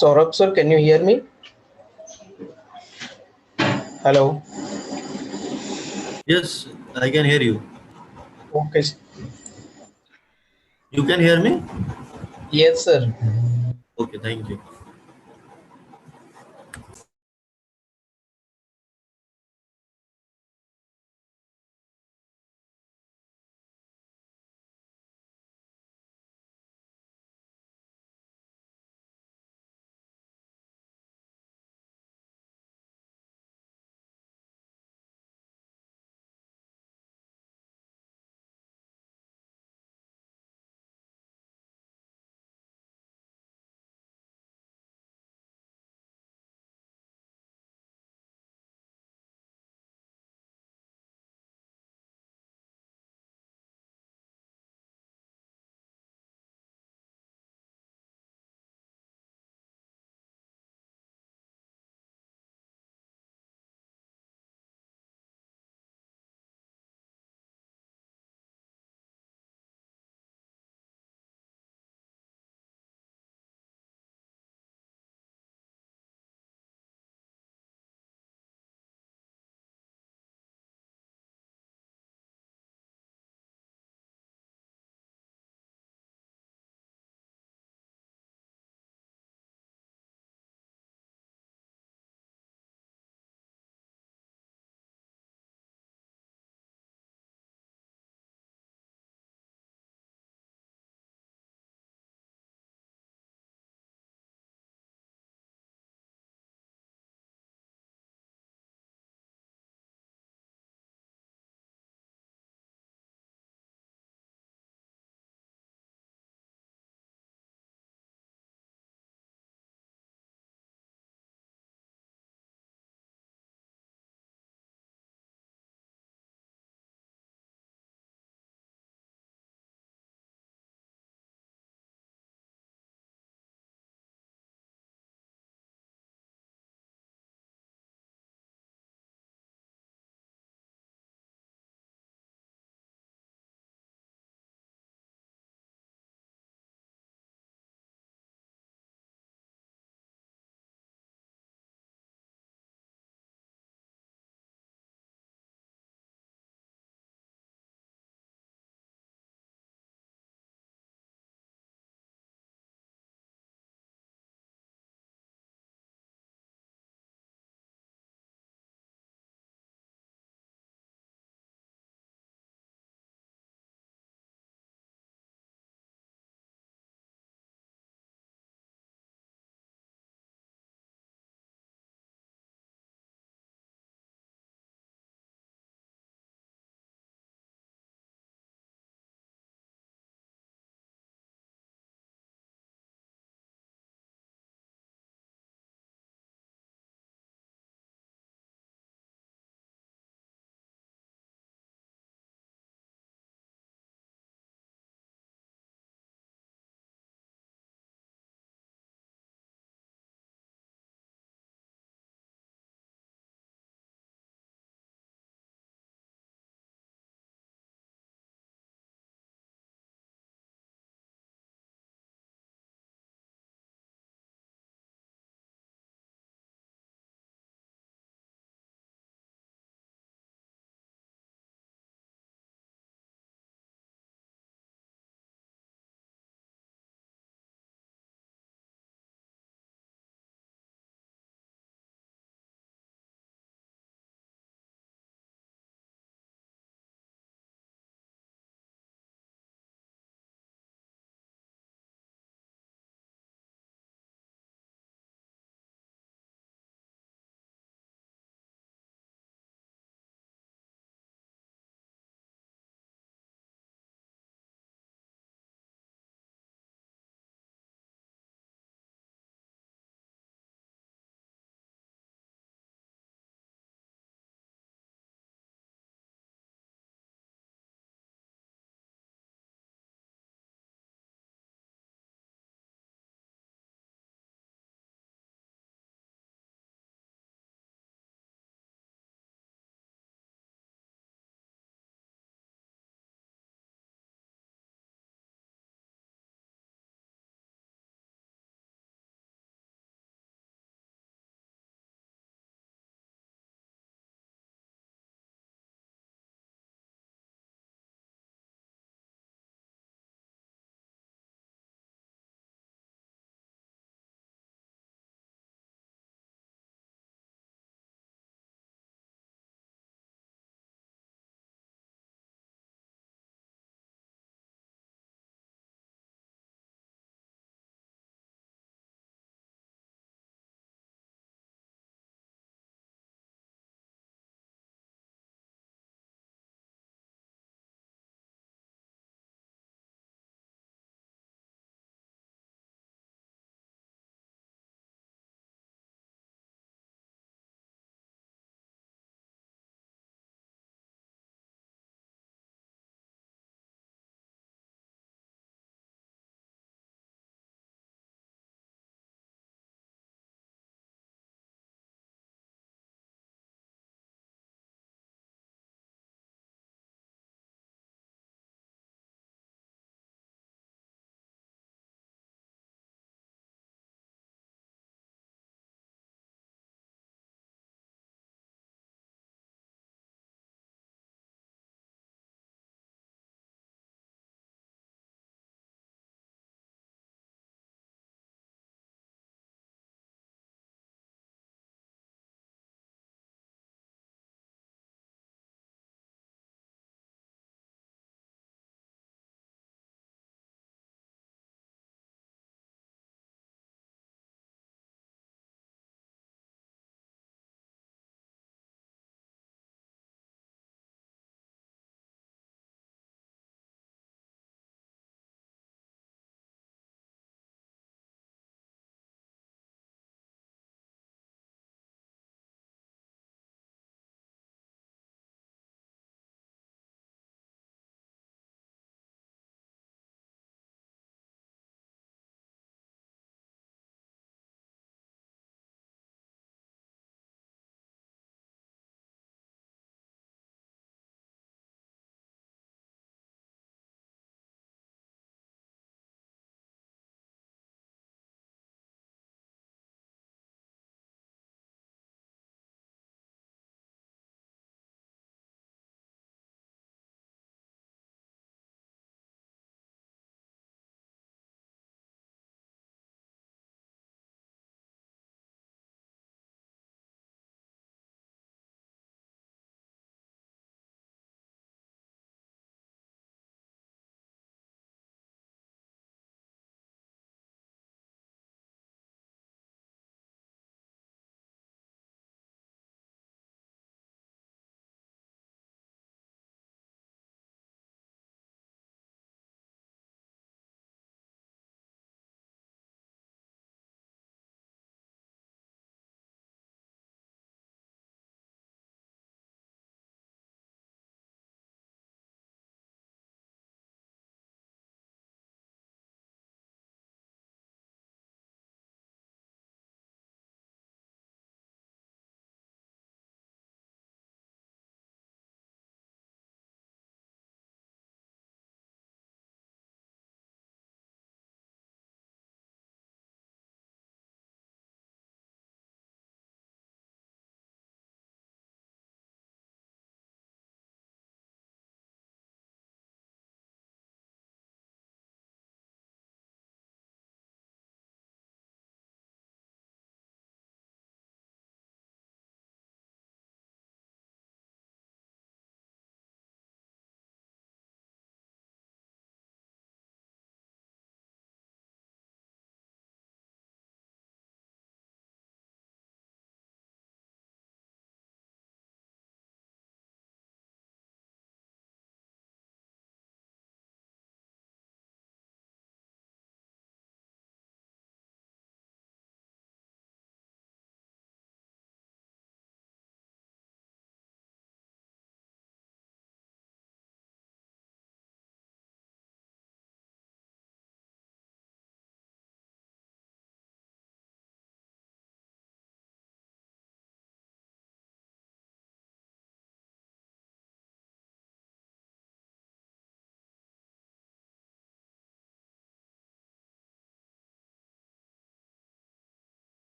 Saurabh sir, can you hear me? Hello. Yes, I can hear you. Okay. You can hear me? Yes, sir. Okay, thank you.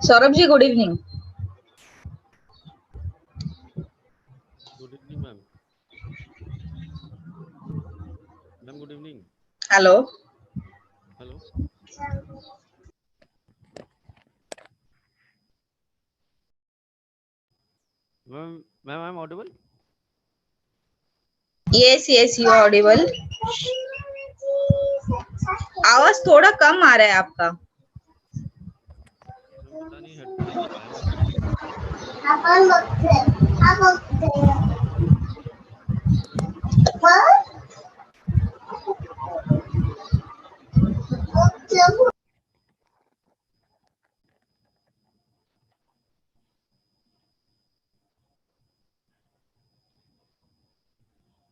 Saurabh ji, good evening. Good evening ma'am. Ma'am good evening. Hello. Hello ma'am, ma'am I am audible? Yes yes, you audible. आवाज थोड़ा कम आ रहा है आपका। Ma'am पता नहीं, headphone नहीं लगाया मैंने।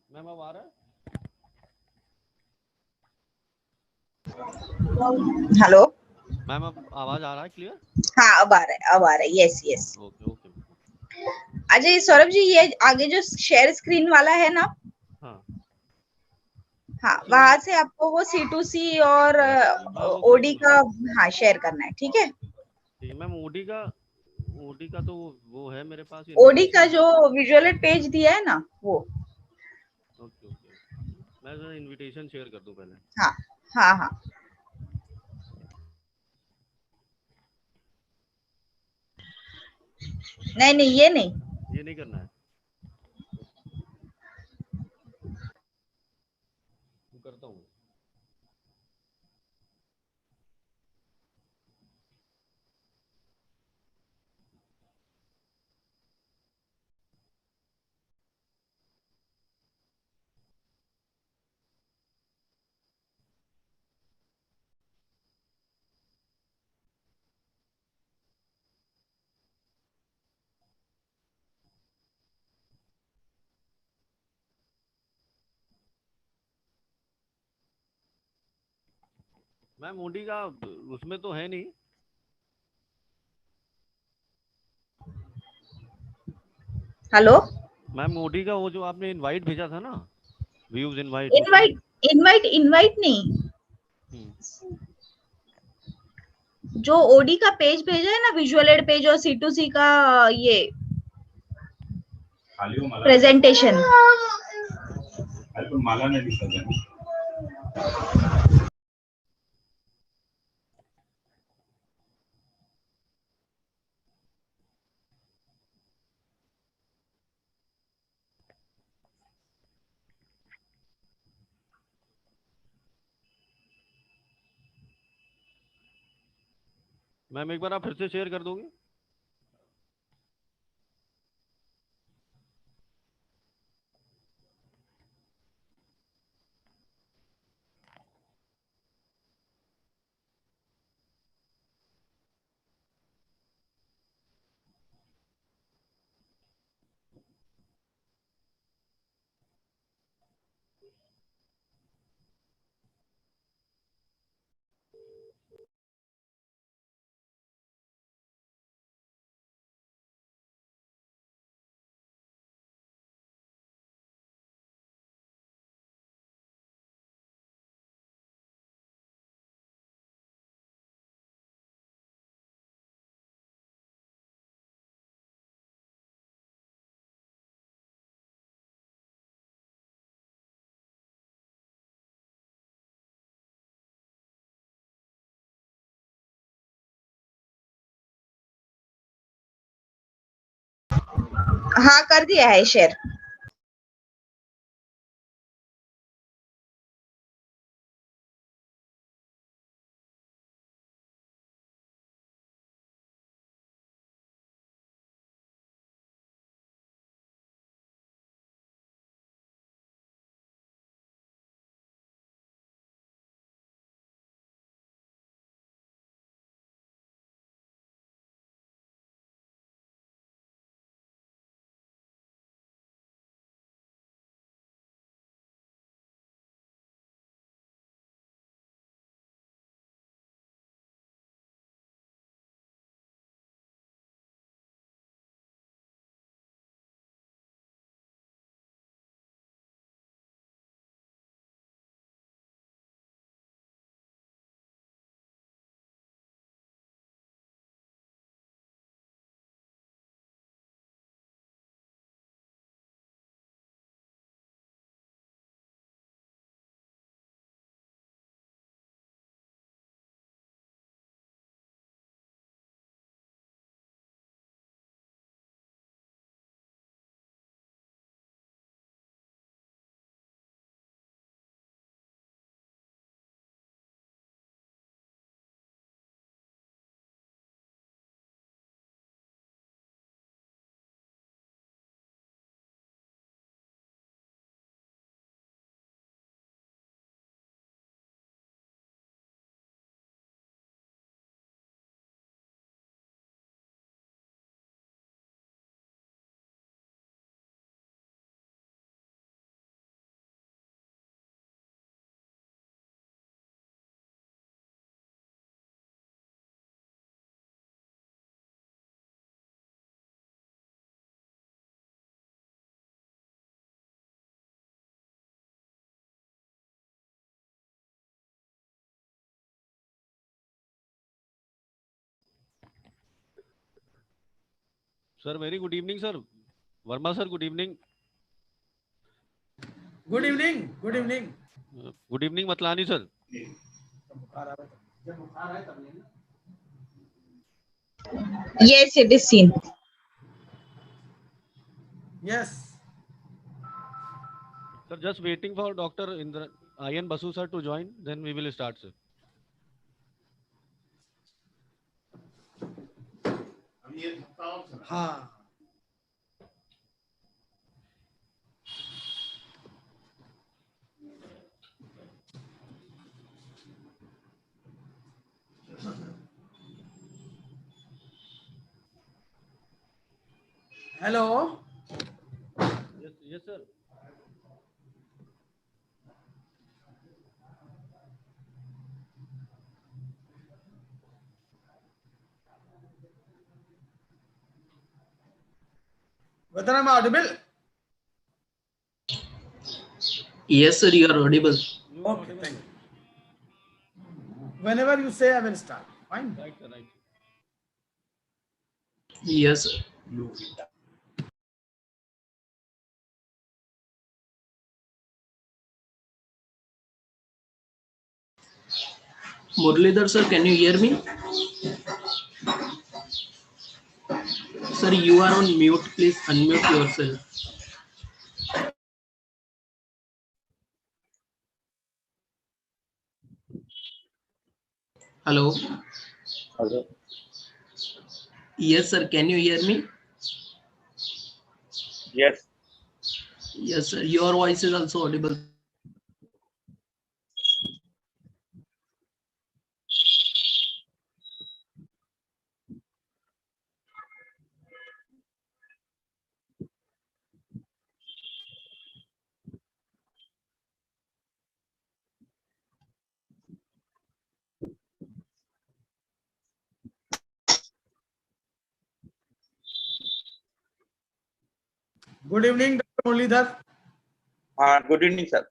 मैम अब आ रहा है? हेलो। मैम अब आवाज आ रहा है क्लियर? हाँ, अब आ रहा है, अब आ रहा है। Yes yes. Okay okay. अच्छा सौरभ जी, ये आगे जो शेयर स्क्रीन वाला है ना, हाँ हाँ, उससे वहां मैं से आपको वो C2C और हाँ वो कर ओडी दूंगा। का, हाँ, शेयर करना है। ठीक है। ठीक है मैम। ओडी का तो वो है मेरे पास ओडी का इनविटेशन। जो विजुअल पेज दिया है ना, वो। Okay okay. मैं जरा इनविटेशन शेयर कर दूं पहले। हाँ हाँ हाँ। नहीं नहीं, ये नहीं। ये नहीं करना है, मैं करता हूँ। मैम ओडी का उसमें तो है नहीं। हेलो। मैम ओडी का वो जो आपने इनवाइट भेजा था ना, व्यूज इनवाइट, उसमें इनवाइट इनवाइट इनवाइट नहीं, हम्म, जो ओडी का पेज भेजा है ना, विजुअल एड पेज और C2C का ये प्रेजेंटेशन। माला नहीं दिखा था। मैम एक बार आप फिर से शेयर कर दोगे? हाँ, कर दिया है share. Sir, very good evening, sir. Verma sir, good evening. Good evening. Good evening. Good evening, Matlani sir. Yes, it is seen. Yes. Sir, just waiting for Dr. Indra Ayan Basu sir to join, then we will start, sir. हाँ. Hello. Yes, sir. Whether I'm audible? Yes, sir, you are audible. You are Okay, audible, thank sir. you. Whenever you say, I will start. Fine. Right, sir, right. Yes, sir. Muralidhar sir, can you hear me? Sir, you are on mute. Please unmute yourself. Hello. Hello. Yes, sir. Can you hear me? Yes. Yes, sir. Your voice is also audible. Good evening, Dr. Muralidhar. Good evening, sir.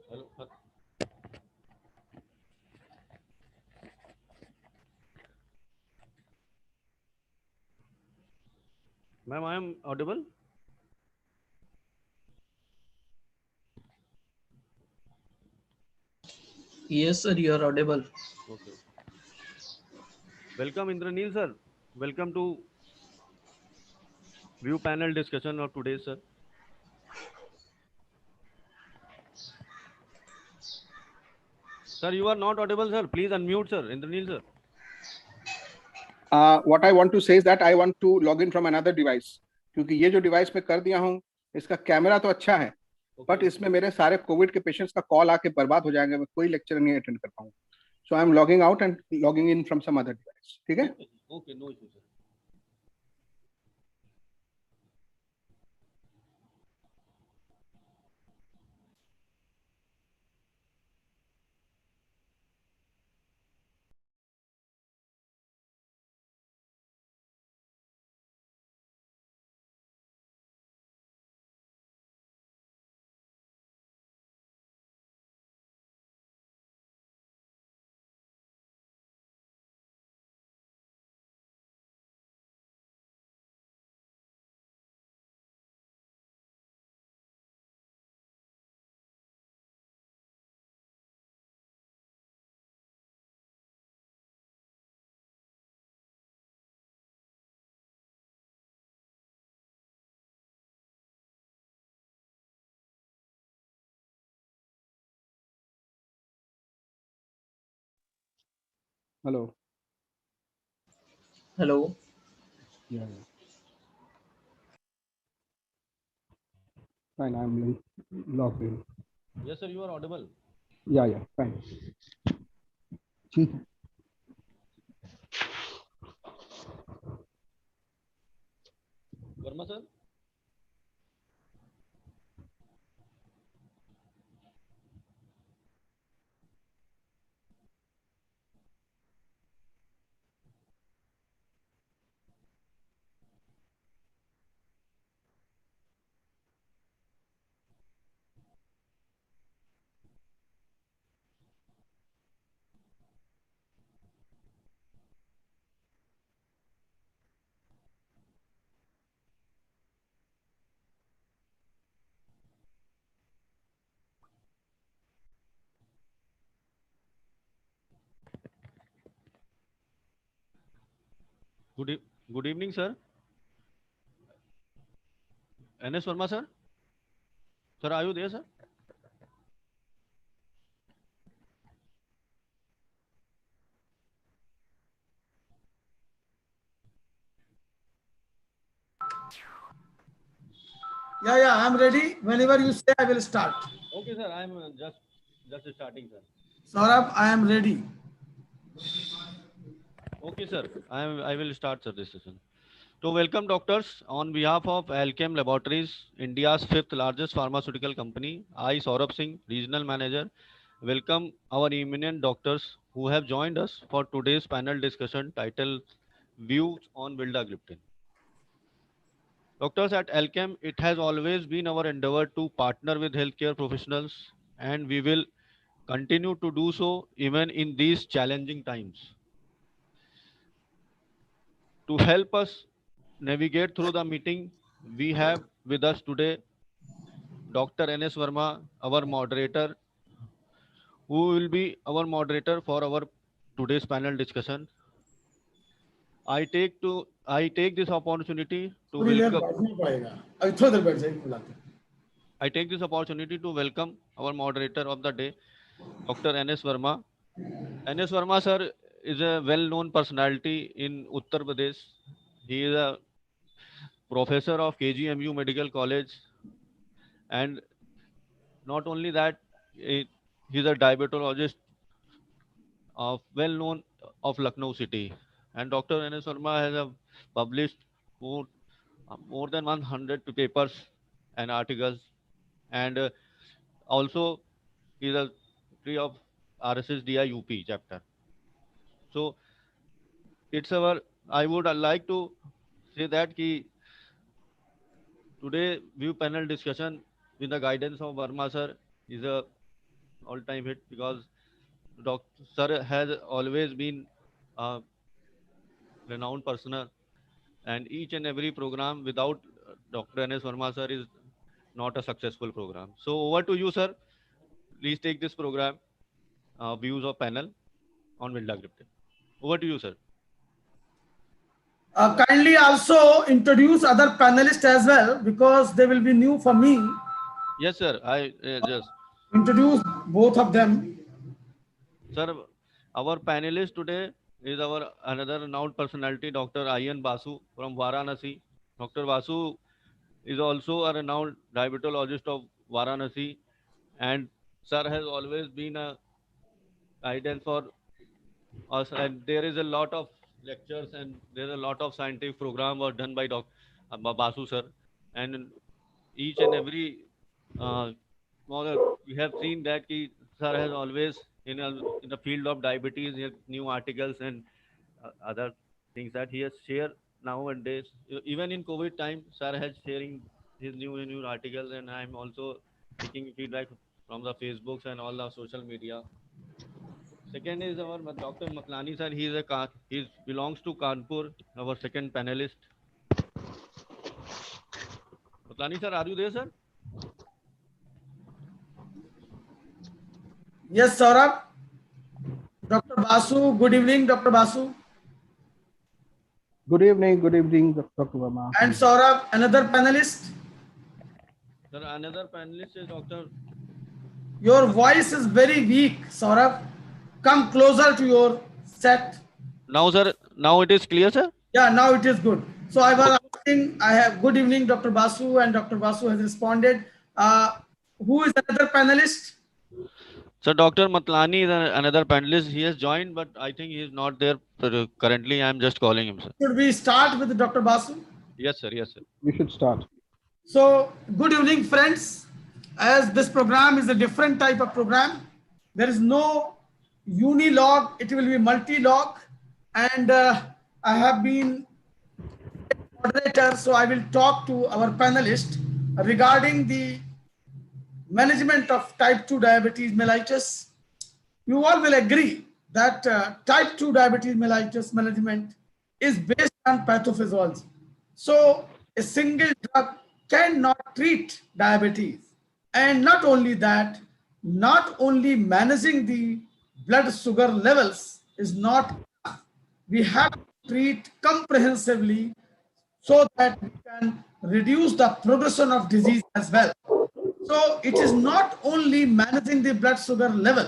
Hello, sir. Ma'am, I am audible? Yes, sir. You are audible. Okay. Welcome, Indranil sir. Welcome to view panel discussion of today, sir. Sir, you are not audible, sir. Please unmute, sir. Indranil sir. What I want to say is that I want to log in from another device क्योंकि ये जो device में कर दिया हूँ इसका camera तो अच्छा है बट इसमें मेरे सारे कोविड के पेशेंट्स का कॉल आके बर्बाद हो जाएंगे मैं कोई लेक्चर नहीं अटेंड कर पाऊंगा so I am logging out and logging in from some other device ठीक है Okay, no issue, sir. Hello. Hello. Yeah. Fine, I'm logged in. Yes, sir, you are audible. Yeah, fine. ठीक है. Verma sir. Good evening, sir. NS Verma, sir. Sir, are you there, sir? Yeah, I'm ready. Whenever you say, I will start. Okay, sir. I am just starting, sir. Saurabh, I am ready. Okay, sir. I will start, sir, this session. So, welcome, doctors. On behalf of Alchem Laboratories, India's fifth largest pharmaceutical company, I, Saurabh Singh, Regional Manager, welcome our eminent doctors who have joined us for today's panel discussion titled Views on Vildagliptin. Doctors, at Alchem, it has always been our endeavor to partner with healthcare professionals, and we will continue to do so even in these challenging times. To help us navigate through the meeting, we have with us today Dr. NS Verma, our moderator, who will be our moderator for our today's panel discussion. I take this opportunity to थोड़ी देर welcome. बैठना पड़ेगा. अभी थोड़ी देर बैठ जाएगी बुलाते. I take this opportunity to welcome our moderator of the day, Dr. NS Verma. NS Verma, sir, is a well-known personality in Uttar Pradesh. He is a professor of KGMU Medical College, and not only that, he's a diabetologist well-known of Lucknow city. And Dr. NS Verma has published more than 100 papers and articles, and also is a tree of RSSDI UP chapter. So I would like to say that today view panel discussion with the guidance of Verma sir is a all-time hit, because Dr. Sir has always been a renowned persona, and each and every program without Dr. NS Verma sir is not a successful program. So over to you, sir. Please take this program, views of panel on Vildagliptin. Over to you, sir. Kindly also introduce other panelists as well, because they will be new for me. Yes, sir. I just Introduce both of them. Sir, our panelist today is our another renowned personality, Dr. Ayan Basu from Varanasi. Dr. Basu is also a renowned diabetologist of Varanasi, and sir has always been a guidance for us, and there is a lot of lectures and there is a lot of scientific program were done by Dr. Basu sir, and each and every we have seen that sir has always in the field of diabetes, he has new articles and other things that he has shared nowadays. Even in COVID time, sir has sharing his new articles, and I'm also taking feedback from the Facebooks and all the social media. Second is our Dr. Maklani sir. He belongs to Kanpur. Our second panelist. Maklani sir, are you there, sir? Yes, Saurabh. Dr. Basu, good evening, Dr. Basu. Good evening, Dr. Verma. And Saurabh, another panelist. Sir, another panelist is Dr. Your voice is very weak, Saurabh. Come closer to your set. Now, sir, now it is clear, sir. Yeah, now it is good. So I was asking, I have good evening, Dr. Basu, and Dr. Basu has responded. Who is another panelist? So Dr. Matlani is another panelist. He has joined, but I think he is not there currently. I am just calling him, sir. Should we start with Dr. Basu? Yes, sir. Yes, sir. We should start. So good evening, friends. As this program is a different type of program, there is no unilog, it will be multi-log, and I have been moderator, so I will talk to our panelist regarding the management of type 2 diabetes mellitus. You all will agree that type 2 diabetes mellitus management is based on pathophysiology. So a single drug cannot treat diabetes. And not only that, not only managing the blood sugar levels is not enough. We have to treat comprehensively so that we can reduce the progression of disease as well. So it is not only managing the blood sugar level,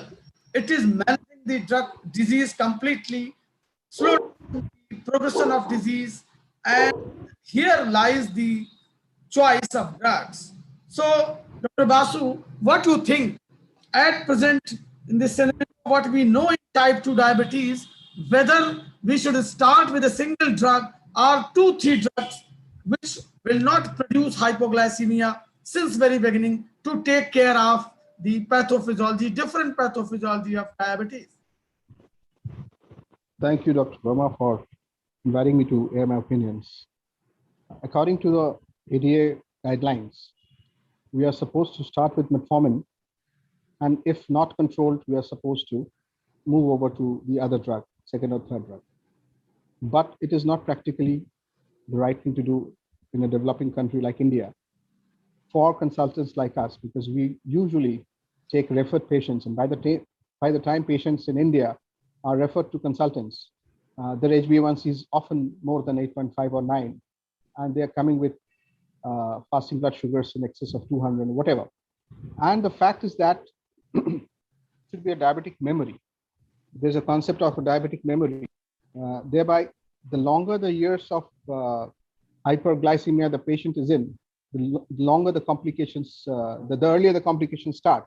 it is managing the disease completely, slow down the progression of disease, and here lies the choice of drugs. So, Dr. Basu, what do you think at present in this scenario, what we know in type 2 diabetes, whether we should start with a single drug or 2-3 drugs which will not produce hypoglycemia since very beginning to take care of the pathophysiology, different pathophysiology of diabetes? Thank you, Dr. Verma, for inviting me to air my opinions. According to the ADA guidelines, we are supposed to start with metformin, and if not controlled, we are supposed to move over to the other drug, second or third drug. But it is not practically the right thing to do in a developing country like India for consultants like us, because we usually take referred patients, and by the time patients in India are referred to consultants, their HbA1c is often more than 8.5 or 9, and they are coming with fasting blood sugars in excess of 200 or whatever. And the fact is that it should be a diabetic memory. There's a concept of a diabetic memory. Thereby, the longer the years of hyperglycemia the patient is in, the longer the complications, the earlier the complications start.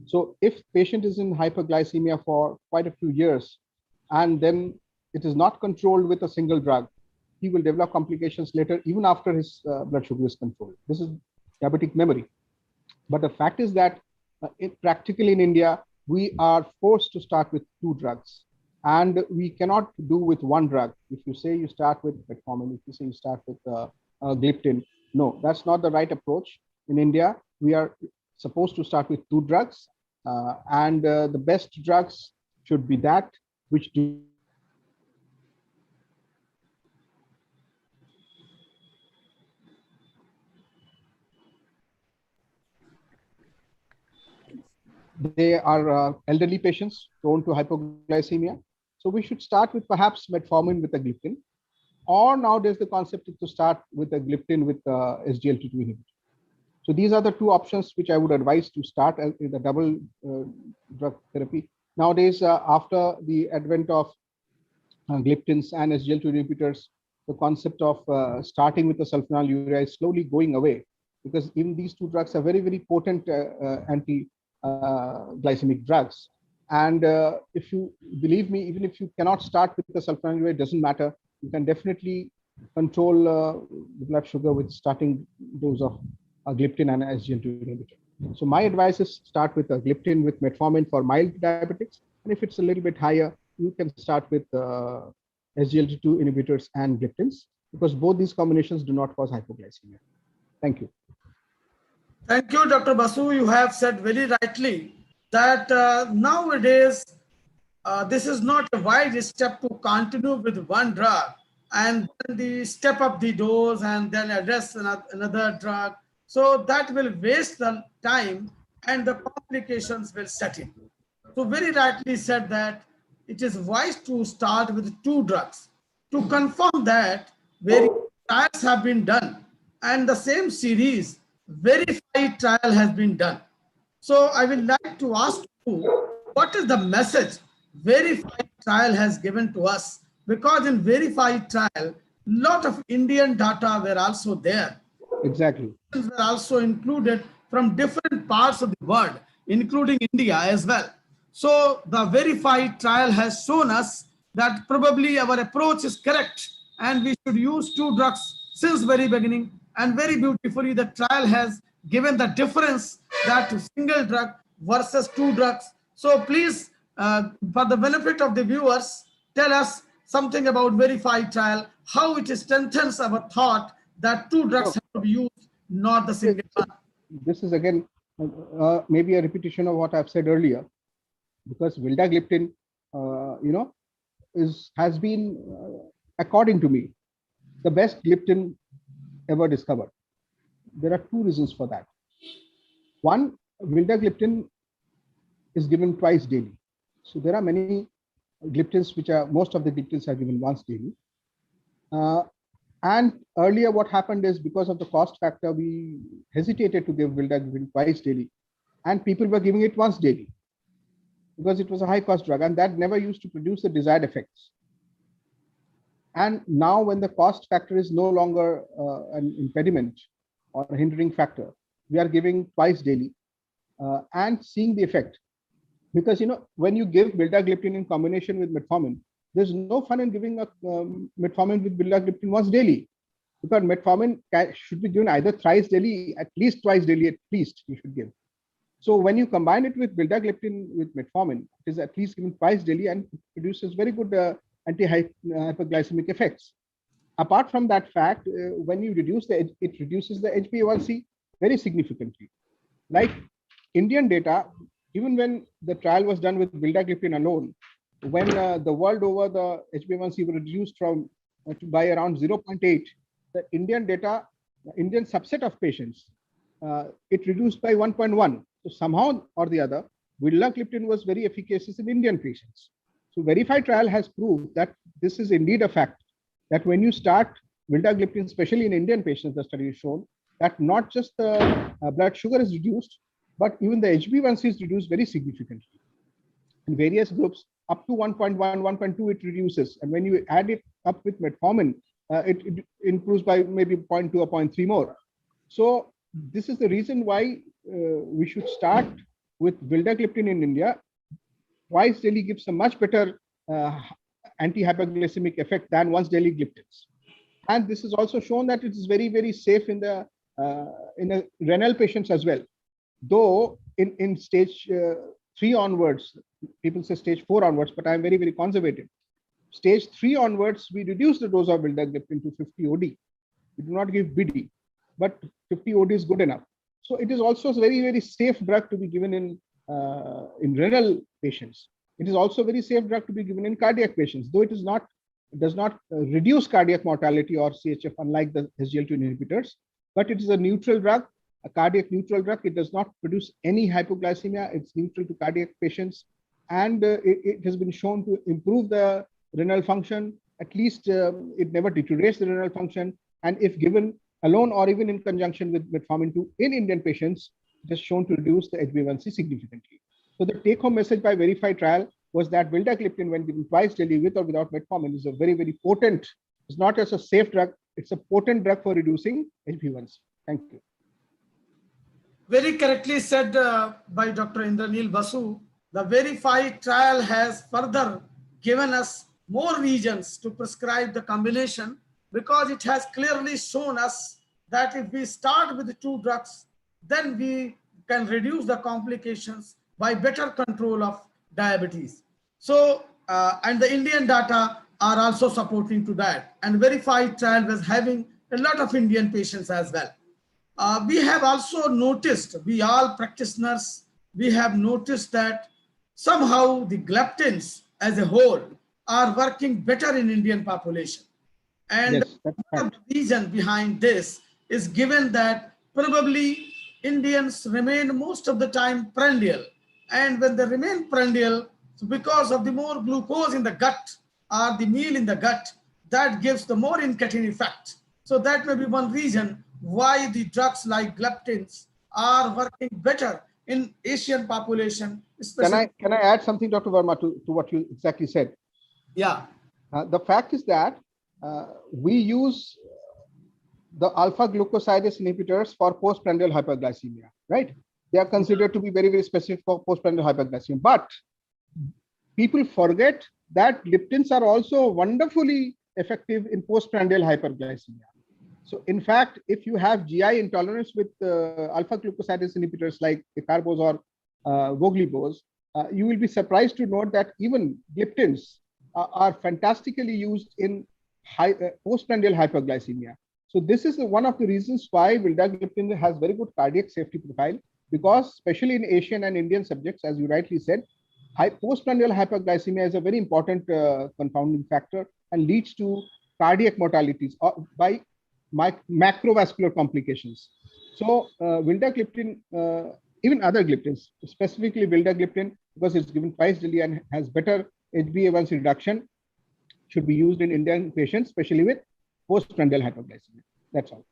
So if patient is in hyperglycemia for quite a few years, and then it is not controlled with a single drug, he will develop complications later, even after his blood sugar is controlled. This is diabetic memory. But the fact is that practically in India, we are forced to start with 2 drugs, and we cannot do with 1 drug. If you say you start with metformin, if you say you start with gliptin, no, that's not the right approach. In India, we are supposed to start with 2 drugs, and the best drugs should be that which do they are elderly patients prone to hypoglycemia. So we should start with perhaps metformin with a gliptin, or nowadays the concept is to start with a gliptin with SGLT2 inhibitor. So these are the 2 options which I would advise to start in the double drug therapy. Nowadays, after the advent of gliptins and SGLT2 inhibitors, the concept of starting with the sulfonylurea is slowly going away, because even these 2 drugs are very, very potent anti-glycemic drugs. And if you believe me, even if you cannot start with the sulfonylurea, it doesn't matter. You can definitely control the blood sugar with starting dose of a gliptin and SGLT2 inhibitor. So my advice is start with a gliptin with metformin for mild diabetics, and if it's a little bit higher, you can start with SGLT2 inhibitors and gliptins, because both these combinations do not cause hypoglycemia. Thank you. Thank you, Dr. Basu. You have said very rightly that nowadays, this is not a wide step to continue with 1 drug and then step up the dose and then address another drug. So that will waste the time and the complications will set in. So very rightly said that it is wise to start with 2 drugs. To confirm that, various trials have been done, and the same series, verified trial has been done. So I would like to ask you, what is the message verified trial has given to us, because in verified trial, lot of Indian data were also there. Exactly. Were also included from different parts of the world, including India as well. So the verified trial has shown us that probably our approach is correct and we should use two drugs since very beginning. And very beautifully, the trial has given the difference that single drug versus two drugs. So please, for the benefit of the viewers, tell us something about verified trial, how it strengthens our thought that two drugs have to be used, not the single one. This is again maybe a repetition of what I've said earlier, because vildagliptin, has been, according to me, the best gliptin ever discovered. There are two reasons for that. One, vildagliptin is given twice daily. So there are many gliptins most of the gliptins are given once daily. And earlier what happened is, because of the cost factor, we hesitated to give vildagliptin twice daily, and people were giving it once daily because it was a high cost drug, and that never used to produce the desired effects. And now when the cost factor is no longer an impediment or a hindering factor, we are giving twice daily and seeing the effect. Because when you give vildagliptin in combination with metformin, there's no fun in giving a metformin with vildagliptin once daily, because metformin should be given either thrice daily, at least twice daily, at least you should give. So when you combine it with vildagliptin with metformin, it is at least given twice daily and produces very good anti-hyperglycemic effects. Apart from that fact, when you reduce it reduces the HbA1c very significantly. Like Indian data, even when the trial was done with vildagliptin alone, when the world over the HbA1c were reduced by around 0.8, the Indian data, the Indian subset of patients, it reduced by 1.1. So somehow or the other, vildagliptin was very efficacious in Indian patients. So verified trial has proved that this is indeed a fact, that when you start vildagliptin, especially in Indian patients, the study has shown that not just the blood sugar is reduced, but even the HbA1c is reduced very significantly. In various groups, up to 1.1, 1.2, it reduces. And when you add it up with metformin, it improves by maybe 0.2 or 0.3 more. So this is the reason why we should start with vildagliptin in India. Twice daily gives a much better anti-hyperglycemic effect than once daily gliptins. And this is also shown that it is very, very safe in the renal patients as well. Though in stage 3 onwards, people say stage 4 onwards, but I'm very, very conservative. Stage 3 onwards, we reduce the dose of vildagliptin to 50 OD. We do not give BD, but 50 OD is good enough. So it is also a very, very safe drug to be given in renal patients. It is also a very safe drug to be given in cardiac patients, though it does not reduce cardiac mortality or CHF, unlike the SGLT2 inhibitors, but it is a neutral drug, a cardiac neutral drug. It does not produce any hypoglycemia. It's neutral to cardiac patients, and it has been shown to improve the renal function. At least it never deteriorates the renal function, and if given alone or even in conjunction with metformin 2 in Indian patients, it is shown to reduce the HbA1c significantly. So the take-home message by verified trial was that vildagliptin, when given twice daily with or without metformin, is a very, very potent. It's not just a safe drug; it's a potent drug for reducing HbA1c. Thank you. Very correctly said by Dr. Indranil Basu. The verified trial has further given us more reasons to prescribe the combination, because it has clearly shown us that if we start with the two drugs, then we can reduce the complications by better control of diabetes. So, and the Indian data are also supporting to that. And verified trial was having a lot of Indian patients as well. We have also noticed, we all practitioners, we have noticed that somehow the gliptins as a whole are working better in Indian population. And yes, the reason behind this is given that probably Indians remain most of the time prandial. And when they remain prandial, so because of the more glucose in the gut or the meal in the gut, that gives the more incretin effect. So that may be one reason why the drugs like gliptins are working better in Asian population. Can I add something, Dr. Verma, to what you exactly said? Yeah. The fact is that we use the alpha glucosidase inhibitors for postprandial hyperglycemia, right? They are considered to be very, very specific for postprandial hyperglycemia. But people forget that gliptins are also wonderfully effective in postprandial hyperglycemia. So in fact, if you have GI intolerance with alpha glucosidase inhibitors like acarbose or voglibose, you will be surprised to note that even gliptins are fantastically used in postprandial hyperglycemia. So this is one of the reasons why vildagliptin has very good cardiac safety profile, because especially in Asian and Indian subjects, as you rightly said, postprandial hyperglycemia is a very important confounding factor and leads to cardiac mortalities by macrovascular complications. So vildagliptin, even other gliptins, specifically vildagliptin, because it's given twice daily and has better HbA1c reduction, should be used in Indian patients, especially with postprandial hyperglycemia. That's all.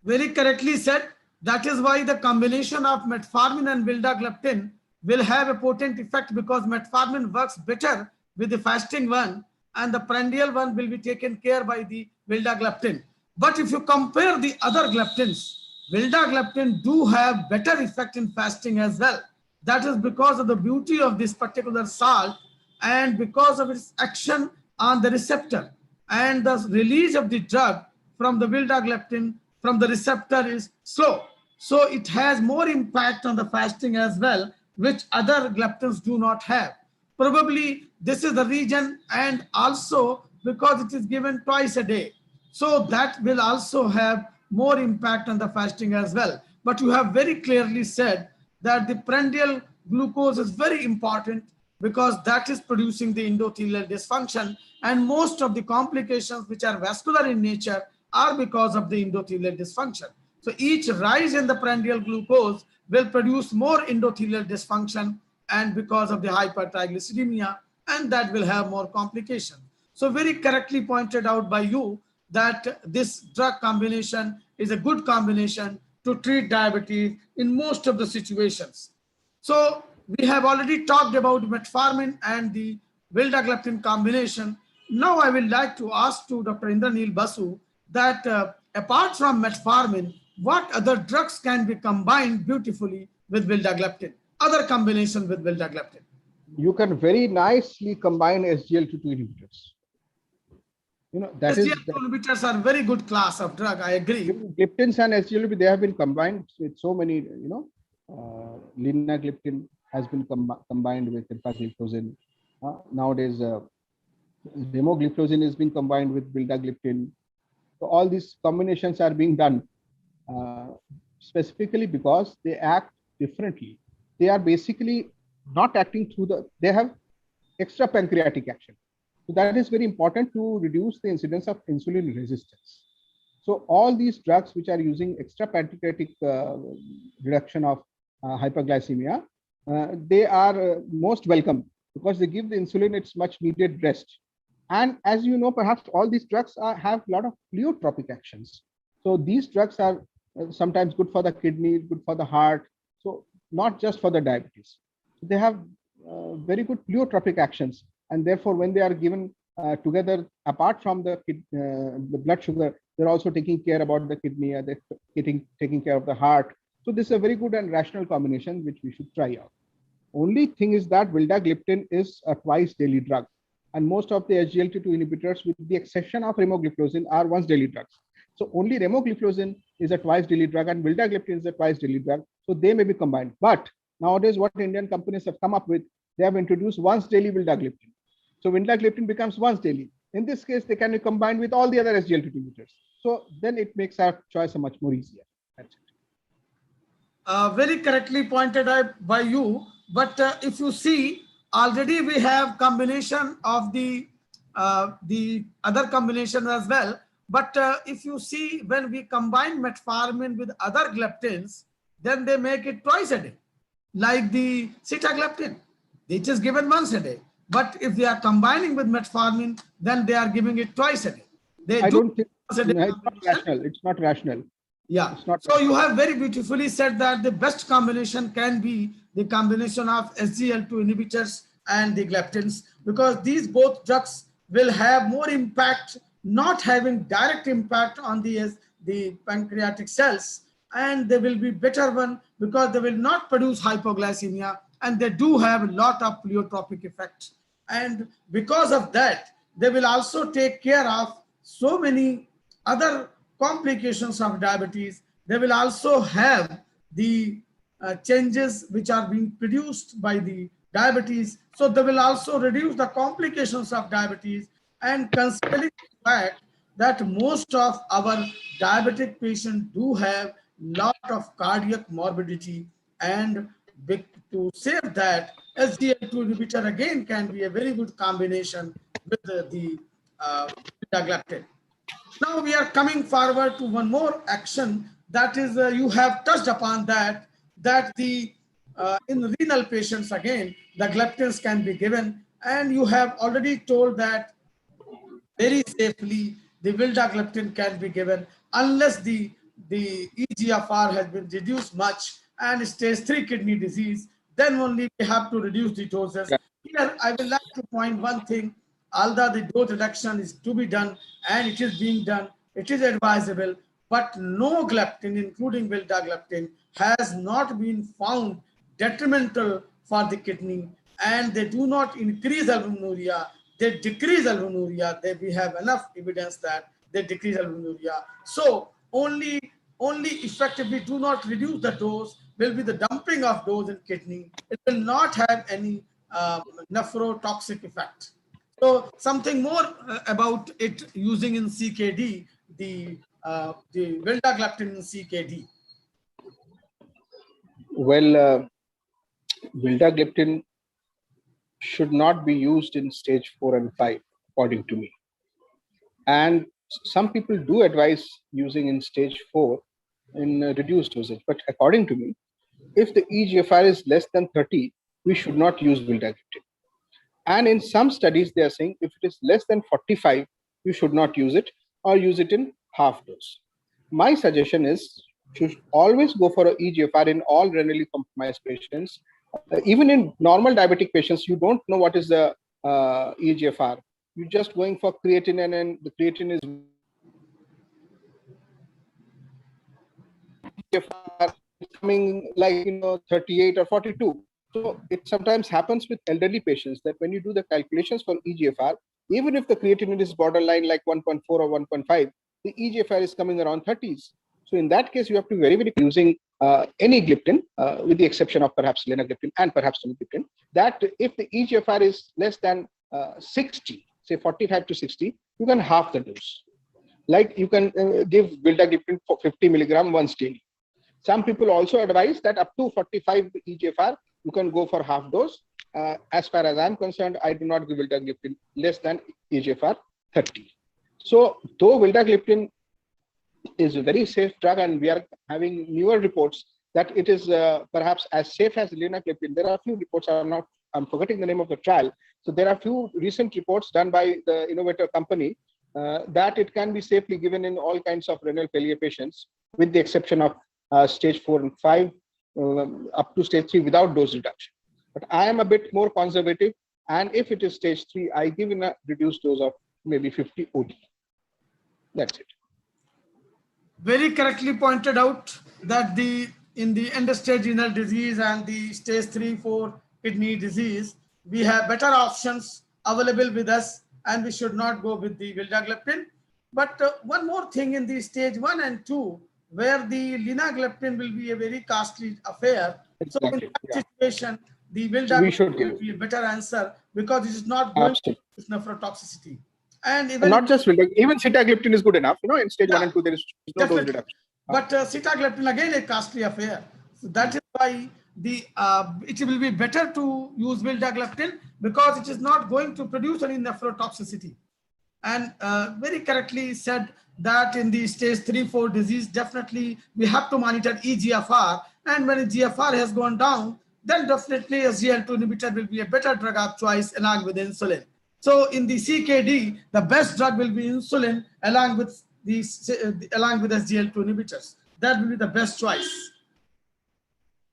Very correctly said. That is why the combination of metformin and vildagliptin will have a potent effect, because metformin works better with the fasting one and the prandial one will be taken care by the vildagliptin. But if you compare the other gliptins, vildagliptin do have better effect in fasting as well. That is because of the beauty of this particular salt and because of its action on the receptor, and the release of the drug from the vildagliptin from the receptor is slow. So it has more impact on the fasting as well, which other gliptins do not have. Probably this is the reason, and also because it is given twice a day. So that will also have more impact on the fasting as well. But you have very clearly said that the prandial glucose is very important, because that is producing the endothelial dysfunction, and most of the complications which are vascular in nature are because of the endothelial dysfunction. So each rise in the prandial glucose will produce more endothelial dysfunction, and because of the hypertriglyceridemia, and that will have more complications. So very correctly pointed out by you that this drug combination is a good combination to treat diabetes in most of the situations. So we have already talked about metformin and the vildagliptin combination. Now I would like to ask to Dr. Indraneel Basu that apart from metformin, what other drugs can be combined beautifully with vildagliptin, other combination with vildagliptin? You can very nicely combine SGLT2 inhibitors. You know, that SGLT2 inhibitors are very good class of drug, I agree. Gliptins and SGLT2, they have been combined with so many, you know, linagliptin has been combined with empagliflozin. Nowadays, remogliflozin is being combined with vildagliptin. So all these combinations are being done specifically because they act differently. They are basically not acting through they have extra pancreatic action. So that is very important to reduce the incidence of insulin resistance. So all these drugs which are using extra pancreatic reduction of hyperglycemia, they are most welcome, because they give the insulin its much needed rest. And as you know, perhaps all these drugs have a lot of pleiotropic actions. So these drugs are sometimes good for the kidney, good for the heart. So not just for the diabetes. So they have very good pleiotropic actions. And therefore, when they are given together, apart from the blood sugar, they're also taking care about the kidney, they're taking care of the heart. So this is a very good and rational combination which we should try out. Only thing is that vildagliptin is a twice daily drug, and most of the SGLT2 inhibitors, with the exception of remogliflozin, are once daily drugs. So only remogliflozin is a twice daily drug and vildagliptin is a twice daily drug. So they may be combined. But nowadays, what Indian companies have come up with, they have introduced once daily vildagliptin. So vildagliptin becomes once daily. In this case, they can be combined with all the other SGLT2 inhibitors. So then it makes our choice much more easier. That's it. Very correctly pointed out by you. But if you see, already we have combination of the other combination as well. But if you see, when we combine metformin with other gliptins, then they make it twice a day, like the sitagliptin. It is given once a day. But if they are combining with metformin, then they are giving it twice a day. I don't think it's not rational. It's not rational. Yeah. So you have very beautifully said that the best combination can be the combination of SGLT2 inhibitors and the gliptins. because these both drugs will have more impact, not having direct impact on the pancreatic cells, and they will be better one because they will not produce hypoglycemia, and they do have a lot of pleiotropic effect. And because of that, they will also take care of so many other complications of diabetes. They will also have the changes which are being produced by the diabetes. So they will also reduce the complications of diabetes, and considering the fact that most of our diabetic patients do have lot of cardiac morbidity, and to save that, SGLT2 inhibitor again can be a very good combination with the beta-glactin. Now we are coming forward to one more action, that is you have touched upon that the in renal patients again the gliptins can be given, and you have already told that very safely the vildagliptin can be given unless the EGFR has been reduced much and stage 3 kidney disease, then only we have to reduce the doses. Here I will like to point one thing: although the dose reduction is to be done and it is being done, it is advisable, but no gliptin, including vildagliptin, has not been found detrimental for the kidney, and they do not increase albuminuria, they decrease albuminuria. We have enough evidence that they decrease albuminuria. So only effectively do not reduce the dose will be the dumping of dose in kidney. It will not have any nephrotoxic effect. So something more about it using in CKD, the vildagliptin in CKD. Well, vildagliptin should not be used in stage 4 and 5, according to me. And some people do advise using in stage 4 in reduced dosage. But according to me, if the EGFR is less than 30, we should not use vildagliptin. And in some studies, they are saying if it is less than 45, you should not use it, or use it in half dose. My suggestion is to always go for an EGFR in all renally compromised patients. Even in normal diabetic patients, you don't know what is the EGFR. You're just going for creatinine, and the creatinine is coming like 38 or 42. So it sometimes happens with elderly patients that when you do the calculations for EGFR, even if the creatinine is borderline like 1.4 or 1.5, the EGFR is coming around 30s. So in that case, you have to very using any gliptin, with the exception of perhaps linagliptin and perhaps semagliptin, that if the EGFR is less than 60, say 45 to 60, you can half the dose. Like you can give vildagliptin for 50 milligram once daily. Some people also advise that up to 45 EGFR, you can go for half dose. As far as I'm concerned, I do not give vildagliptin less than EGFR 30. So though vildagliptin is a very safe drug, and we are having newer reports that it is perhaps as safe as linagliptin, there are a few reports, I'm forgetting the name of the trial. So there are few recent reports done by the innovator company that it can be safely given in all kinds of renal failure patients, with the exception of stage 4 and 5 up to stage 3 without dose reduction. But I am a bit more conservative, and if it is stage 3, I give in a reduced dose of maybe 50 OD. That's it. Very correctly pointed out that in the end-stage renal disease and the stage 3-4 kidney disease, we have better options available with us, and we should not go with the vildagliptin. But one more thing, in the stage 1 and 2, where the linagliptin will be a very costly affair. Exactly. So in that situation, the vildagliptin will be a better answer, because it is not going to use nephrotoxicity. And even not just vildagliptin, even sitagliptin is good enough. In stage 1 and 2, there is no dose reduction. But sitagliptin again a costly affair. So that is why it will be better to use vildagliptin, because it is not going to produce any nephrotoxicity. And very correctly said that in the stage 3-4 disease, definitely we have to monitor EGFR, and when EGFR has gone down, then definitely SGLT2 inhibitor will be a better drug of choice along with insulin. So in the CKD, the best drug will be insulin along with SGLT2 inhibitors. That will be the best choice.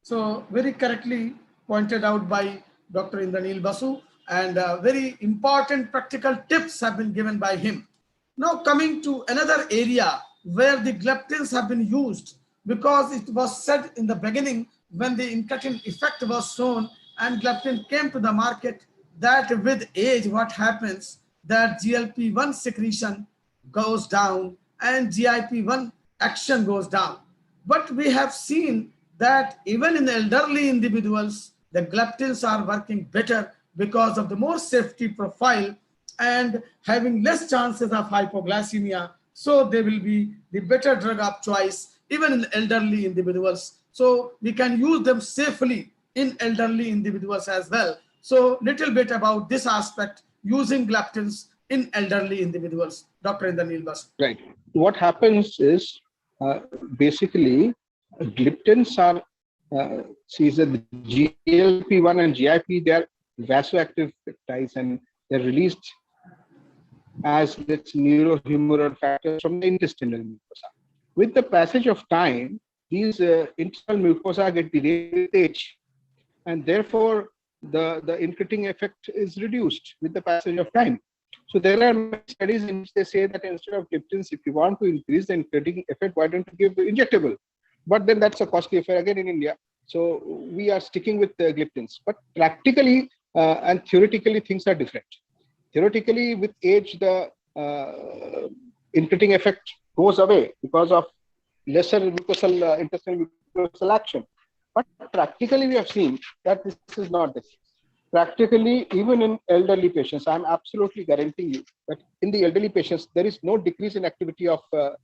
So very correctly pointed out by Dr. Indranil Basu. and very important practical tips have been given by him. Now coming to another area where the gliptins have been used, because it was said in the beginning when the incretin effect was shown and gliptin came to the market, that with age what happens, that GLP-1 secretion goes down and GIP-1 action goes down. But we have seen that even in elderly individuals, the gliptins are working better because of the more safety profile and having less chances of hypoglycemia. So they will be the better drug of choice even in elderly individuals. So we can use them safely in elderly individuals as well. So little bit about this aspect, using gliptins in elderly individuals. Dr. Indranil Basu. Right. What happens is basically gliptins are the GLP-1 and GIP, they are vasoactive peptides and they're released as its neurohumoral factors from the intestinal mucosa. With the passage of time, these internal mucosa get delayed with age, and therefore the incretin effect is reduced with the passage of time. So there are studies in which they say that instead of gliptins, if you want to increase the incretin effect, why don't you give the injectable? But then that's a costly affair again in India. So we are sticking with the gliptins. But practically and theoretically, things are different. Theoretically, with age, the incretin effect goes away because of lesser mucosal, intestinal mucosal action. But practically, we have seen that this is not the case. Practically, even in elderly patients, I'm absolutely guaranteeing you that in the elderly patients, there is no decrease in activity of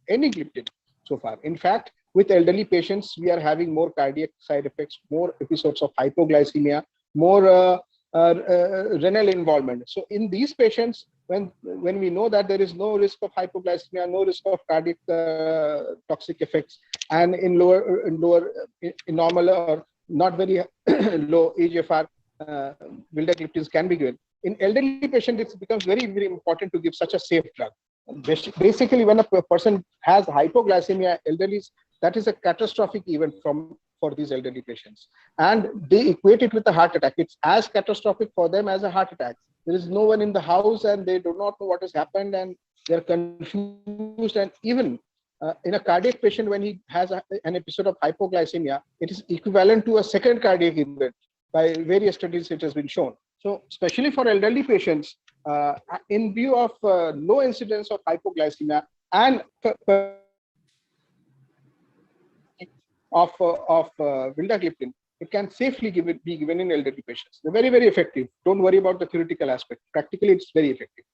any gliptin so far. In fact, with elderly patients, we are having more cardiac side effects, more episodes of hypoglycemia, more renal involvement. So in these patients, when we know that there is no risk of hypoglycemia, no risk of cardiac toxic effects, and in normal or not very low EGFR, vildagliptins can be given. In elderly patients, it becomes very, very important to give such a safe drug. Basically, when a person has hypoglycemia, elderly, that is a catastrophic event for these elderly patients. And they equate it with a heart attack. It's as catastrophic for them as a heart attack. There is no one in the house and they do not know what has happened and they're confused. And even in a cardiac patient, when he has an episode of hypoglycemia, it is equivalent to a second cardiac event. By various studies, it has been shown. So especially for elderly patients, in view of low incidence of hypoglycemia and of vildagliptin, it can safely be given in elderly patients. They're very, very effective. Don't worry about the theoretical aspect. Practically, it's very effective.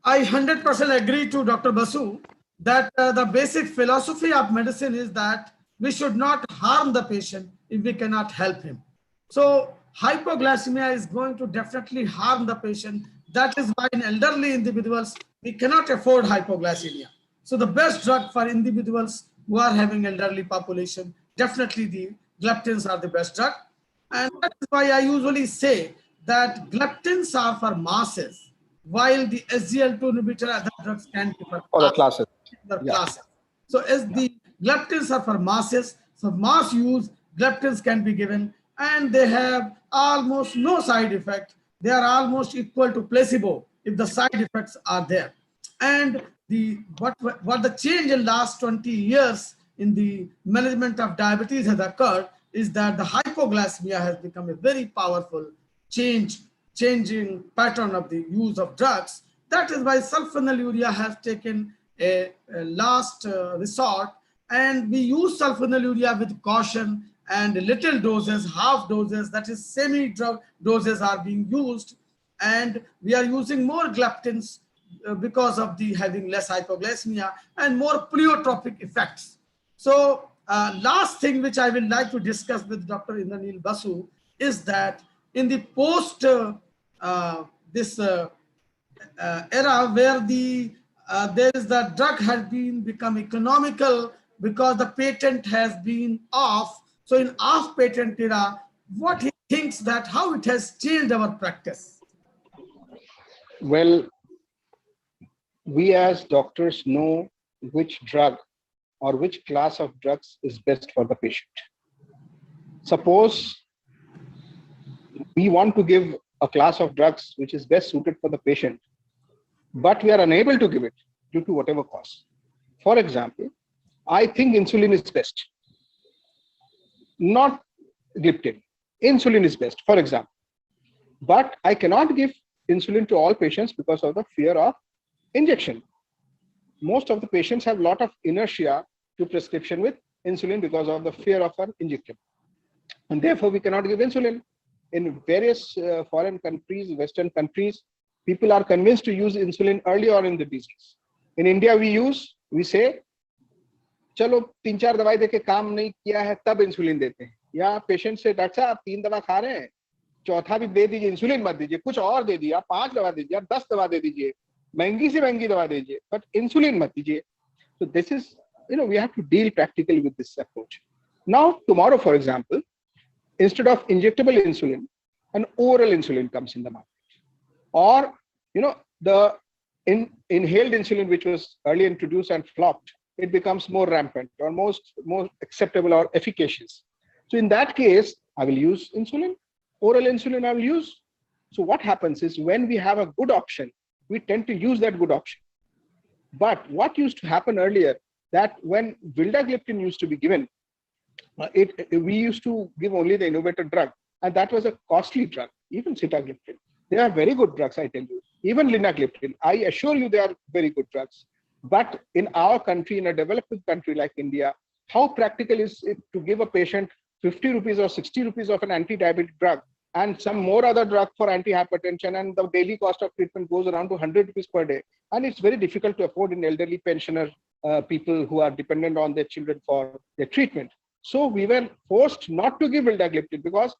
I 100% agree to Dr. Basu that the basic philosophy of medicine is that we should not harm the patient if we cannot help him. So hypoglycemia is going to definitely harm the patient. That is why in elderly individuals, we cannot afford hypoglycemia. So the best drug for individuals who are having elderly population, definitely the gliptins are the best drug. And that is why I usually say that gliptins are for masses, while the SGLT2 inhibitor other drugs can be for Other classes. classes. So as the gliptins are for masses, so mass use, gliptins can be given, and they have almost no side effect. They are almost equal to placebo if the side effects are there. And what the change in last 20 years in the management of diabetes has occurred is that the hypoglycemia has become a very powerful changing pattern of the use of drugs. That is why sulfonylurea has taken a last resort, and we use sulfonylurea with caution and little doses, half doses, that is semi-drug doses are being used, and we are using more gliptins because of the having less hypoglycemia and more pleiotropic effects. So last thing which I would like to discuss with Dr. Indranil Basu is that in the post era where there is the drug has become economical because the patent has been off. So in off patent era, what he thinks that how it has changed our practice? Well, we as doctors know which drug or which class of drugs is best for the patient. Suppose we want to give a class of drugs which is best suited for the patient, but we are unable to give it due to whatever cause. For example, I think insulin is best, not gliptin. Insulin is best, for example, but I cannot give insulin to all patients because of the fear of injection. Most of the patients have a lot of inertia to prescription with insulin because of the fear of an injection. And therefore, we cannot give insulin. In various foreign countries, Western countries, people are convinced to use insulin early on in the disease. In India, we say, चलो 3-4 दवाई देके काम नहीं किया है तब insulin देते हैं, या पेशेंट से डॉक्टर साहब 3 दवा खा रहे हैं, चौथा भी दे दीजिए, इंसुलिन मत दीजिए, कुछ और दे दीजिए, 5 दवा दीजिए, 10 दवा दे दीजिए, महंगी से महंगी दवा दीजिए, but इंसुलिन मत दीजिए. So this is, we have to deal practically with this approach. Now, tomorrow, for example, instead of injectable insulin, an oral insulin comes in the market. Or, the inhaled insulin, which was early introduced and flopped, it becomes more rampant or more acceptable or efficacious. So in that case, I will use insulin. Oral insulin I will use. So what happens is when we have a good option, we tend to use that good option. But what used to happen earlier, that when vildagliptin used to be given, we used to give only the innovator drug, and that was a costly drug. Even sitagliptin, they are very good drugs, I tell you. Even linagliptin, I assure you, they are very good drugs. But in our country, in a developing country like India, how practical is it to give a patient 50 rupees or 60 rupees of an anti-diabetic drug and some more other drug for anti-hypertension, and the daily cost of treatment goes around to 100 rupees per day. And it's very difficult to afford in elderly pensioner people who are dependent on their children for their treatment. So we were forced not to give vildagliptin because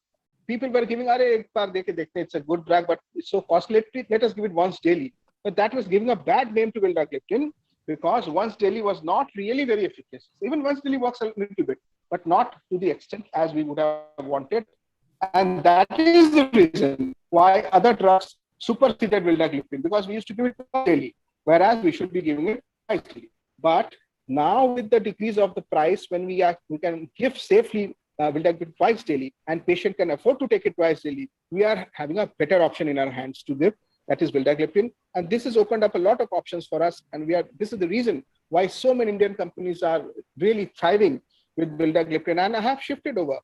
people were giving, it's a good drug, but it's so costly, let us give it once daily. But that was giving a bad name to vildagliptin because once daily was not really very efficacious. Even once daily works a little bit, but not to the extent as we would have wanted. And that is the reason why other drugs superseded vildagliptin, because we used to give it daily, whereas we should be giving it twice daily. But now with the decrease of the price, when we can give safely vildagliptin twice daily and patient can afford to take it twice daily, we are having a better option in our hands to give, that is vildagliptin. And this has opened up a lot of options for us. And this is the reason why so many Indian companies are really thriving with vildagliptin. And I have shifted over.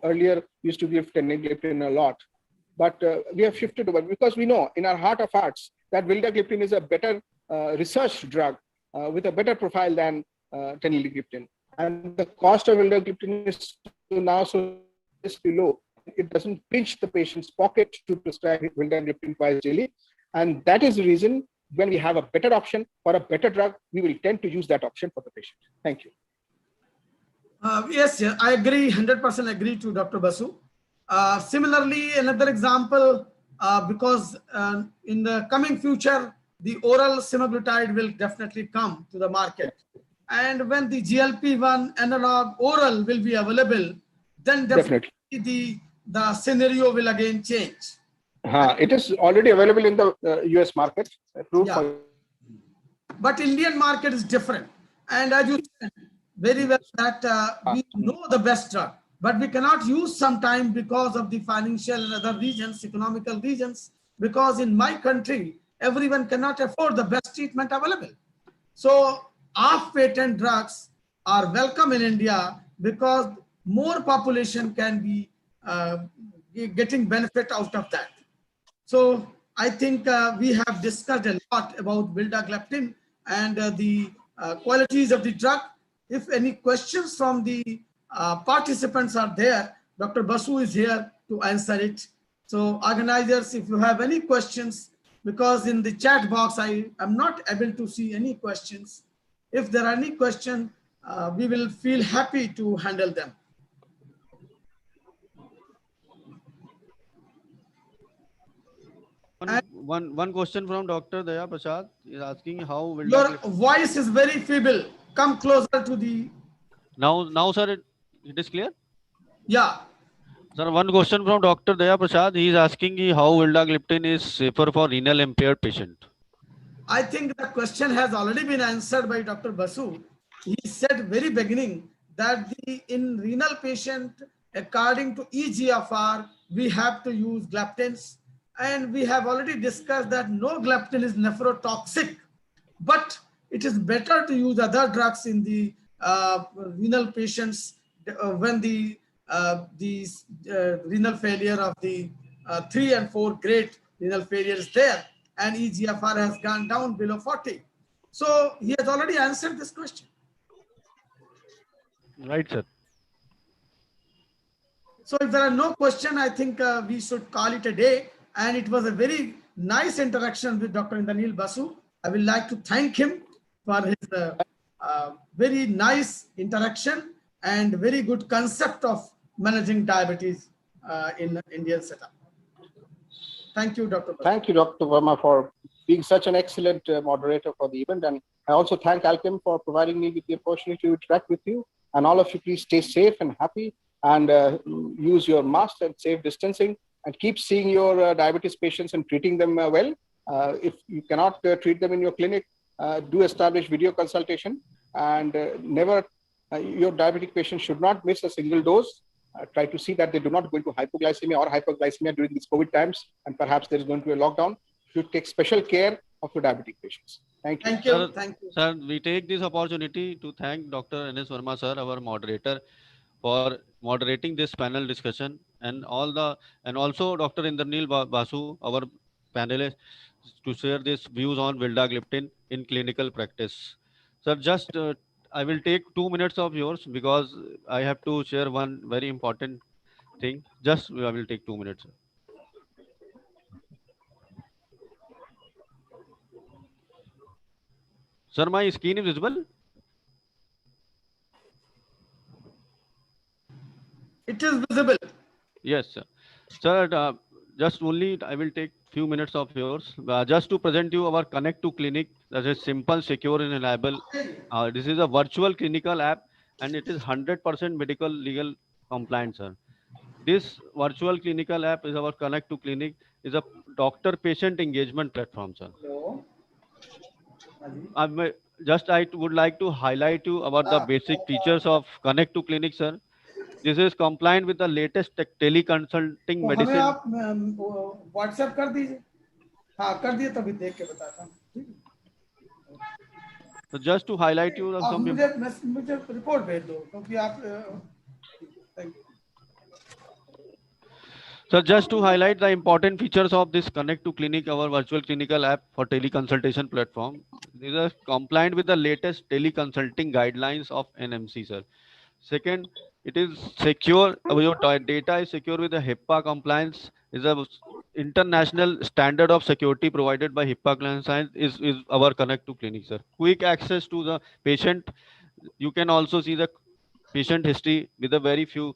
Earlier we used to give teneligliptin a lot, but we have shifted over because we know in our heart of hearts that vildagliptin is a better research drug with a better profile than teneligliptin. And the cost of vildagliptin is now so low. It doesn't pinch the patient's pocket to prescribe vildagliptin twice daily. And that is the reason when we have a better option for a better drug, we will tend to use that option for the patient. Thank you. Yes, I agree, 100% agree to Dr. Basu. Similarly, another example, because in the coming future, the oral semaglutide will definitely come to the market. And when the GLP-1 analog oral will be available, then definitely the scenario will again change. It is already available in the US market. But Indian market is different. And as you said very well that we know the best drug, but we cannot use sometime because of the financial and other reasons, economical reasons, because in my country, everyone cannot afford the best treatment available. So off-patent drugs are welcome in India because more population can be getting benefit out of that. So I think we have discussed a lot about vildagliptin and the qualities of the drug. If any questions from the participants are there, Dr. Basu is here to answer it. So organizers, if you have any questions, because in the chat box, I am not able to see any questions. If there are any questions, we will feel happy to handle them. One question from Dr. Daya Prasad is asking how will your voice is very feeble. Come closer to the. Now, sir, it is clear. Yeah. Sir, one question from Dr. Daya Prasad. He is asking how vildagliptin is safer for renal impaired patient. I think the question has already been answered by Dr. Basu. He said very beginning that in renal patient, according to eGFR, we have to use gliptins. And we have already discussed that no gliptin is nephrotoxic, but it is better to use other drugs in the renal patients when the renal failure of the 3 and 4 grade renal failure is there, and eGFR has gone down below 40. So he has already answered this question. Right, sir. So if there are no questions, I think we should call it a day. And it was a very nice interaction with Dr. Indranil Basu. I would like to thank him for his very nice interaction and very good concept of managing diabetes in Indian setup. Thank you, Dr. Basu. Thank you, Dr. Verma, for being such an excellent moderator for the event. And I also thank Alkem for providing me with the opportunity to interact with you. And all of you, please stay safe and happy, and use your mask and safe distancing, and keep seeing your diabetes patients and treating them well. If you cannot treat them in your clinic, do establish video consultation, and never, your diabetic patients should not miss a single dose. Try to see that they do not go into hypoglycemia or hyperglycemia during these COVID times, and perhaps there is going to be a lockdown. You should take special care of your diabetic patients. Thank you. Thank you. Sir, Thank you. Sir, we take this opportunity to thank Dr. N.S. Verma, sir, our moderator, for moderating this panel discussion, and also Dr. Indranil Basu, our panelist, to share these views on vildagliptin in clinical practice. Sir, just I will take 2 minutes of yours because I have to share one very important thing. Just I will take 2 minutes. Sir, my screen is visible? It is visible. Yes, sir. Sir, just only I will take few minutes of yours just to present you our Connect to Clinic. That is simple, secure, and reliable. This is a virtual clinical app, and it is 100% medical legal compliant, sir. This virtual clinical app is our Connect to Clinic, is a doctor-patient engagement platform, sir. I would like to highlight you about the basic features of Connect to Clinic, sir. This is compliant with the latest teleconsulting तो हमें medicine. आप WhatsApp कर दीजिए. हाँ कर दिए, तभी देख के बताता हूँ. So just to highlight you आप some. मुझे रिपोर्ट भेज दो, क्योंकि आप. Thank you. So just to highlight the important features of this Connect to Clinic, our virtual clinical app for teleconsultation platform. These are compliant with the latest teleconsulting guidelines of NMC, sir. Second, it is secure. Your data is secure with the HIPAA compliance. Is a international standard of security provided by HIPAA compliance is our Connect to Clinic, sir. Quick access to the patient. You can also see the patient history with a very few.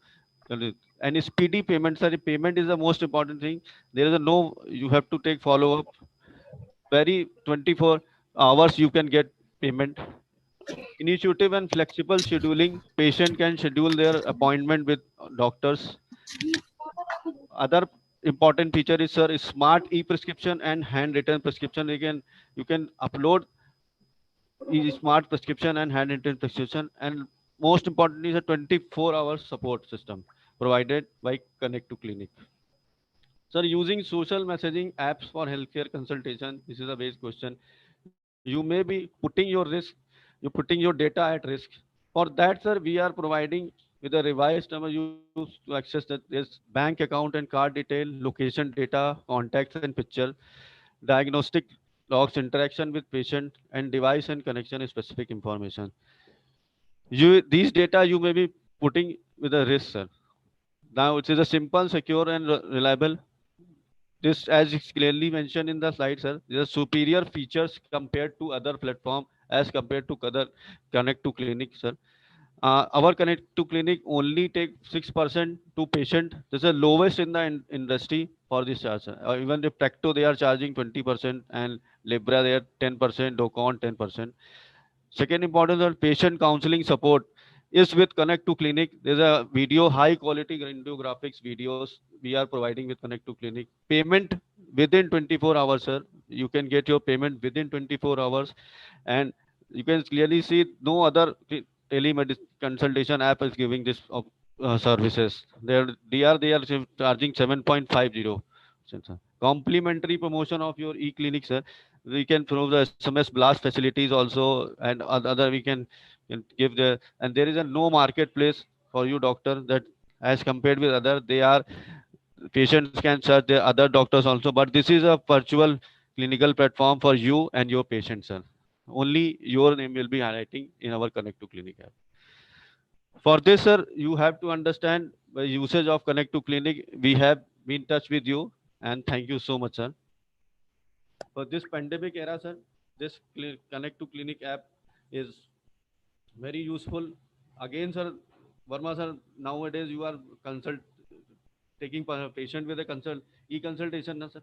And speedy payment, sir. Payment is the most important thing. There is you have to take follow up. Very 24 hours you can get payment. Initiative and flexible scheduling. Patient can schedule their appointment with doctors. Other important feature is, sir, is smart e-prescription and handwritten prescription. You can upload smart prescription and handwritten prescription, and most importantly is a 24-hour support system provided by Connect to Clinic. Sir, using social messaging apps for healthcare consultation, this is a base question. You may be putting your data at risk. For that, sir, we are providing with a revised use to access that there's bank account and card detail, location data, contacts and picture, diagnostic logs, interaction with patient, and device and connection specific information. These data you may be putting with a risk, sir. Now it is a simple, secure, and reliable. This, as is clearly mentioned in the slide, sir, there are superior features compared to other platform as compared to other Connect to Clinic, sir. Our Connect to Clinic only take 6% to patient. This is the lowest in the industry for this charge. Even the Practo, they are charging 20%, and Libra, they are 10%, Docon 10%. Second important is patient counseling support is with Connect to Clinic. There's a video, high quality video graphics videos we are providing with Connect to Clinic. Payment within 24 hours, sir. You can get your payment within 24 hours. And you can clearly see no other telemedicine consultation app is giving this services. They are charging 7.50. Sir. Complimentary promotion of your e-clinic, sir. We can prove the SMS blast facilities also, and other we can give the, and there is a no marketplace for you doctor, that as compared with other, they are, patients can search the other doctors also, but this is a virtual clinical platform for you and your patients, sir. Only your name will be highlighting in our Connect to Clinic app. For this, sir, you have to understand the usage of Connect to Clinic. We have been in touch with you, and thank you so much, sir. For this pandemic era, sir, this Connect to Clinic app is very useful. Again, sir, Verma, sir, nowadays you are taking patient with a e-consultation, na, sir?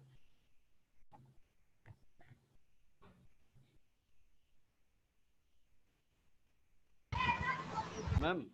Ma'am,